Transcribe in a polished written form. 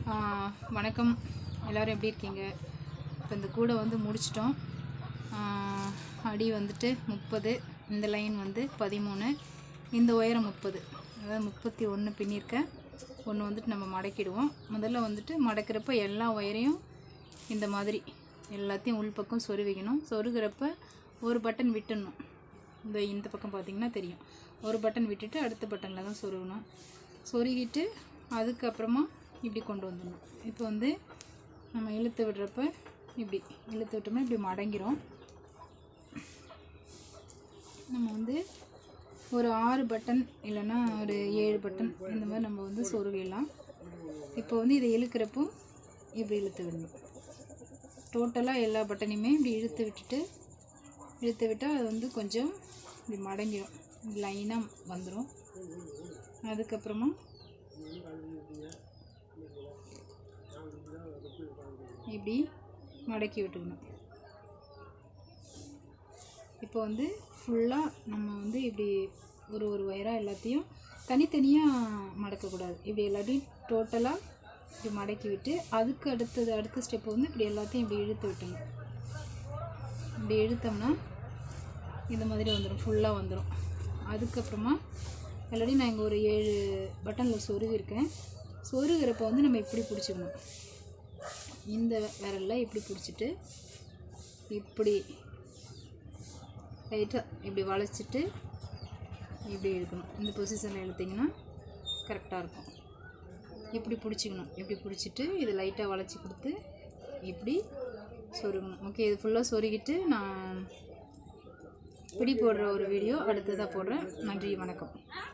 வணக்கம், எல்லோரும் எப்படி இருக்கீங்க? இப்போ இந்த கூடை வந்து முடிச்சிட்டோம். அடி வந்துட்டு 30, இந்த லைன் வந்து 13, இந்த உயரம் 30, அதாவது 31 பின்னிருக்கேன். ஒன்று வந்துட்டு நம்ம மடக்கிடுவோம். முதல்ல வந்துட்டு மடக்கிறப்ப எல்லா ஒயரையும் இந்த மாதிரி எல்லாத்தையும் உள்பக்கம் சொருவிக்கணும். சொருகிறப்ப ஒரு பட்டன் விட்டுடணும். இந்த பக்கம் பார்த்திங்கன்னா தெரியும், ஒரு பட்டன் விட்டுட்டு அடுத்த பட்டனில் தான் சொருகணும். சொருகிட்டு அதுக்கப்புறமா இப்படி கொண்டு வந்துடணும். இப்போ வந்து நம்ம இழுத்து விடுறப்ப இப்படி இழுத்து விட்டோம்னா இப்படி மடங்கிரும். நம்ம வந்து ஒரு 6 பட்டன் இல்லைன்னா ஒரு 7 பட்டன் இந்த மாதிரி நம்ம வந்து சொருகிடலாம். இப்போ வந்து இதை இழுக்கிறப்போ இப்படி இழுத்து விடணும். டோட்டலாக எல்லா பட்டனையுமே இப்படி இழுத்து விட்டால் அது வந்து கொஞ்சம் இப்படி மடங்கிடும், லைனாக வந்துடும். அதுக்கப்புறமா இப்படி மடக்கி விட்டுக்கணும். இப்போ வந்து ஃபுல்லாக நம்ம வந்து இப்படி ஒரு ஒயராக எல்லாத்தையும் தனித்தனியாக மடக்கக்கூடாது. இப்படி எல்லாத்தையும் டோட்டலாக இப்படி மடக்கி விட்டு அதுக்கு அடுத்த ஸ்டெப்பு வந்து இப்படி எல்லாத்தையும் இப்படி இழுத்து விட்டணும். இப்படி இழுத்தோம்னா இந்த மாதிரி வந்துடும், ஃபுல்லாக வந்துடும். அதுக்கப்புறமா எல்லாத்தையும் நான் இங்கே ஒரு 7 பட்டனில் சொருகிருக்கேன். சொருகிறப்ப வந்து நம்ம இப்படி பிடிச்சிக்கணும். இந்த விரலில் இப்படி பிடிச்சிட்டு இப்படி லைட்டாக இப்படி வளைச்சிட்டு இப்படி இழுக்கணும். இந்த பொசிஷனில் இழுத்திங்கன்னா கரெக்டாக இருக்கும். இப்படி பிடிச்சிக்கணும். இப்படி பிடிச்சிட்டு இது லைட்டாக வளைச்சி கொடுத்து இப்படி சொருகணும். ஓகே, இது ஃபுல்லாக சொருகிட்டு நான் பிடி போடுற ஒரு வீடியோ அடுத்ததாக போடுறேன். நன்றி, வணக்கம்.